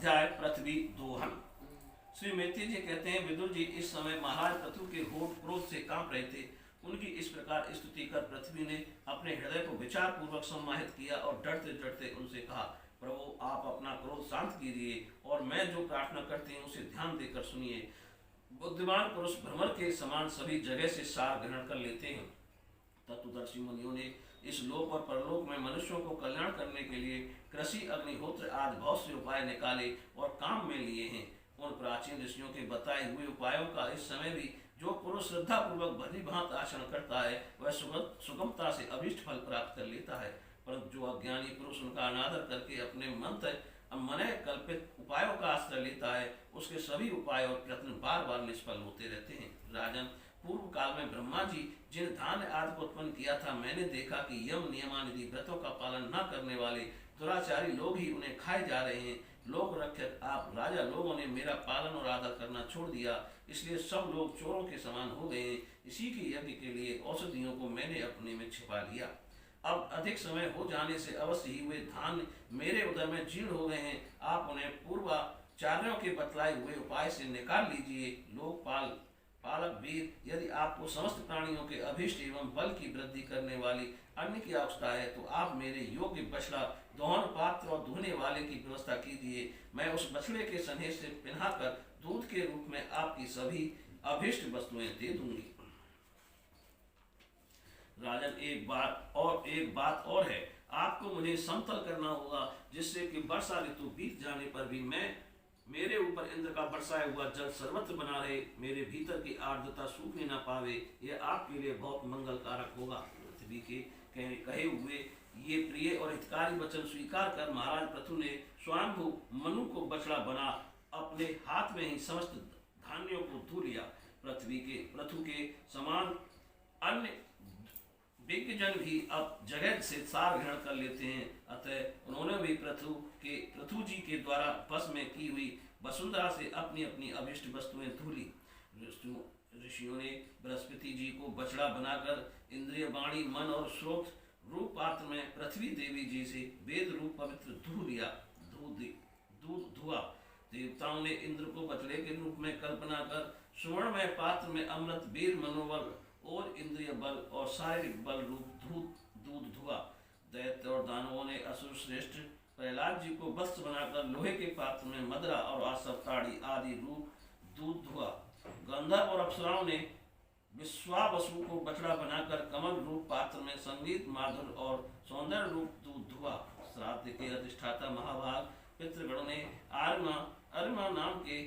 अध्याय पृथ्वी दोहन। श्री मैत्री जी कहते हैं, विदुर जी इस समय महाराज पृथु के होठ क्रोध से कांप रहे थे। उनकी इस प्रकार स्तुति कर पृथ्वी ने अपने हृदय को विचार पूर्वक सम्मानित किया और डरते डरते उनसे कहा, प्रभु आप अपना क्रोध शांत कीजिए और मैं जो प्रार्थना करती हूँ उसे ध्यान देकर सुनिए। बुद्धिमान पुरुष भ्रमर के समान सभी जगह से सार ग्रहण कर लेते हैं। तत्वदर्शी मुनियों ने इस लोक और परलोक में मनुष्यों को कल्याण करने के लिए कृषि, अग्निहोत्र आदि बहुत से उपाय निकाले और काम में लिए हैं। उन प्राचीन ऋषियों के बताए हुए उपायों का इस समय भी जो पुरुष श्रद्धा पूर्वक भली भांति आचरण करता है वह सुगमता से अभीष्ट फल प्राप्त कर लेता है, परंतु जो अज्ञानी पुरुष उनका अनादर करके अपने मन कल्पित उपायों का आश्रय लेता है उसके सभी उपाय और प्रयत्न बार बार निष्फल होते रहते हैं। राजन, पूर्व काल में ब्रह्मा जी जिन धान्य आदि को उत्पन्न किया था, मैंने देखा कि यम नियमानिधि व्रतों का पालन न करने वाले दुराचारी लोग ही उन्हें खाए जा रहे हैं। लोक रक्षक आप राजा लोगों ने मेरा पालन और आदर करना छोड़ दिया, इसलिए सब लोग चोरों के समान हो गए हैं। इसी के यज्ञ के लिए औषधियों को मैंने अपने में छिपा लिया। अब अधिक समय हो जाने से अवश्य ही वे धान्य मेरे उदर में जीर्ण हो गए हैं। आप उन्हें पूर्वाचार्यों के बतलाए हुए उपाय से निकाल लीजिए। लोकपाल पालक वीर, यदि आपको समस्त प्राणियों के अभीष्ट एवं बल की वृद्धि करने वाली अन्न की आवश्यकता है तो आप मेरे योग्य बछड़ा, दोहन पात्र और धोने वाले की व्यवस्था कीजिए। मैं उस बछड़े के स्नेह से पिन्हाकर दूध के रूप में आपकी सभी अभीष्ट वस्तुएं दे दूंगी। राजन, एक बात और है, आपको मुझे समतल करना होगा जिससे कि वर्षा ऋतु बीत जाने पर भी मेरे ऊपर इंद्र का बरसाया हुआ जल सर्वत्र बना रहे, मेरे भीतर की आर्द्रता सूखने न पावे। यह आपके लिए बहुत मंगलकारक होगा। पृथ्वी के कहे हुए ये प्रिय और हितकारी वचन स्वीकार कर महाराज पृथु ने स्वयंभू मनु को बछड़ा बना अपने हाथ में ही समस्त धान्यों को धो लिया। पृथु के समान अन्य विज्ञजन भी अब जगत से सार ग्रहण कर लेते हैं, अतः उन्होंने भी पृथु जी के द्वारा बस में की हुई वसुंधरा से अपनी अपनी अभिष्ट वस्तुएं धूली। ऋषियों ने बृहस्पति जी को बछड़ा बनाकर इंद्रिय, वाणी, मन और श्रोत रूप पात्र में पृथ्वी देवी जी से वेद रूप पवित्र दूध धुआ। देवताओं ने इंद्र को बछड़े के रूप में कल्पना कर सुवर्णमय पात्र में अमृत, वीर, मनोबल और इंद्रिय बल और शारीरिक बल रूप दूध धुआ। दैत्य और दानवों ने असुर श्रेष्ठ प्रहलाद जी को वस्त्र बनाकर लोहे के पात्र में मदरा और आसवताड़ी आदि रूप दूध धुआ। गंधर्व और अप्सराओं ने विश्वावसु को बछड़ा बनाकर कमल रूप पात्र में संगीत, माधुर और सौंदर्य रूप दूध धुआ। श्राद्ध के अधिष्ठाता महाभाग पितृगणों ने आर्मा नाम के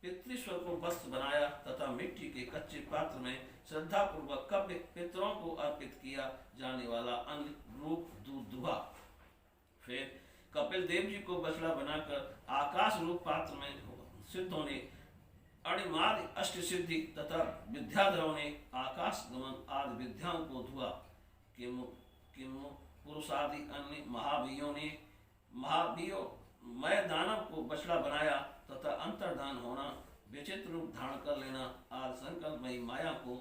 पितृश्वर को वस्त्र बनाया तथा मिट्टी के कच्चे पात्र में श्रद्धा पूर्वक कब्य पितरों को अर्पित किया जाने वाला अन्न रूप दूध धुआ। फिर कपिल देव जी को बछड़ा बनाकर आकाश रूप पात्र में सिद्धों ने अणिमादि अष्ट सिद्धि तथा विद्याधरों ने आकाश गमन आदि विद्याओं को धुआ। किमु पुरुषादि अन्य महावीयों मैं दानव को बछड़ा बनाया तथा अंतर्धान होना, विचित्र रूप धारण कर लेना आदि संकल्पमयी माया को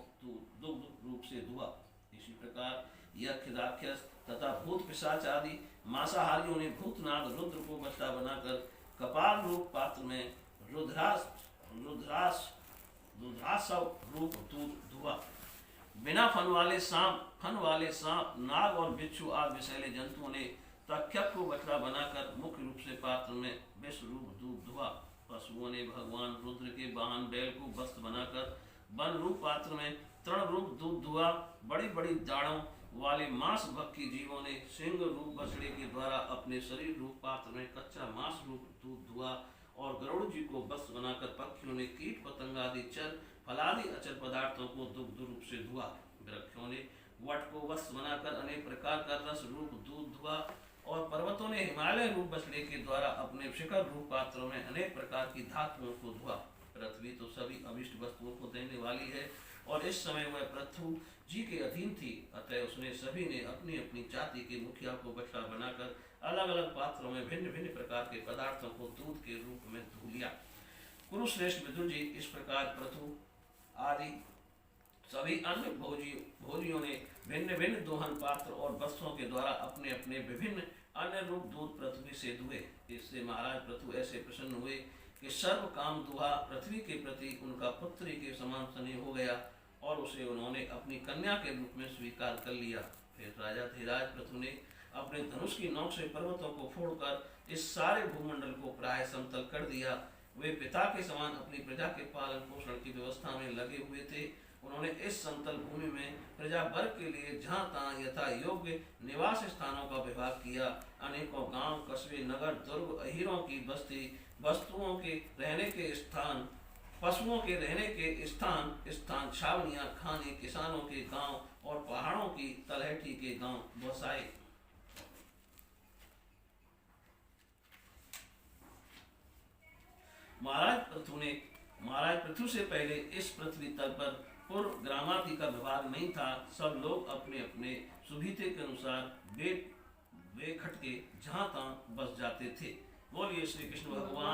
दुग्ध रूप से धुआ। इसी प्रकार यक्ष, राक्षस तथा भूत पिशाच आदि मांसाहारियों ने भूतनाथ रुद्र को बछड़ा बनाकर कपाल रूप पात्र में रुद्रासव रूप दूध धुआ। बिना फन वाले सांप, नाग और बिच्छू आदि विषैले जंतुओं ने तक्षक को बछड़ा बनाकर मुख्य रूप से पात्र में विष रूप दूध धुआ। पशुओं ने भगवान रुद्र के वाहन बैल को वस्त्र बनाकर वन रूप पात्र में तृण रूप दूध धुआ। बड़ी बड़ी दाढ़ों वाले मांस भक्षी जीवों ने सिंह रूप बछड़े के द्वारा अपने शरीर रूप पात्र में कच्चा मांस रूप दूध धुआ। और गरुड़ जी को वस्त्र बनाकर पक्षियों ने कीट पतंग आदि चर फलादि अचल पदार्थों को दुग्ध रूप से धुआ। वृक्षों ने वट को वस्त्र बनाकर अनेक प्रकार का रस रूप दूध धुआ। और पर्वतों ने हिमालय रूप बछड़े के द्वारा अपने शिखर रूप पात्रों में अनेक प्रकार की धातुओं को धुआ। पृथ्वी तो सभी अभिष्ट वस्तुओं को देने वाली है और इस समय वह पृथु जी के अधीन थी, अतः उसने सभी ने अपनी अपनी जाति के मुखिया को बछड़ा बनाकर अलग अलग पात्रों में भिन्न भिन्न प्रकार के पदार्थों को दूध के रूप में धो लिया। कुरुश्रेष्ठ विदुर जी इस प्रकार पृथु आदि सभी अन्य भोजियों ने भिन्न भिन्न दोहन पात्र और वस्त्रों के द्वारा अपने अपने विभिन्न अन्य रूप दूध पृथ्वी से दुहे। इससे महाराज पृथु ऐसे प्रसन्न हुए कि सर्व काम दुहा पृथ्वी के प्रति उनका पुत्री के समान स्नेह हो गया और उसे उन्होंने अपनी कन्या के रूप में स्वीकार कर लिया। फिर राजा धीराज पृथु ने अपने धनुष की नोक से पर्वतों को फोड़कर इस सारे भूमंडल को प्राय समतल कर दिया। वे पिता के समान अपनी प्रजा के पालन पोषण की व्यवस्था में लगे हुए थे। उन्होंने इस समतल भूमि में प्रजा वर्ग के लिए जहाँ तहाँ यथा योग्य निवास स्थानों का विभाग किया। अनेकों गांव, कस्बे, नगर, दुर्ग, अहीरों की बस्ती, वस्तुओं के रहने के स्थान, पशुओं के रहने के स्थान, छावनियां, खाने, किसानों के गांव और पहाड़ों की तलहटी के गांव बसाए। महाराज पृथु से पहले इस पृथ्वी तल पर पूर्व ग्रामार्थी का विभाग नहीं था। सब लोग अपने अपने सुविधे के अनुसार वे खटके जहाँ तहाँ बस जाते थे। बोलिए श्री कृष्ण भगवान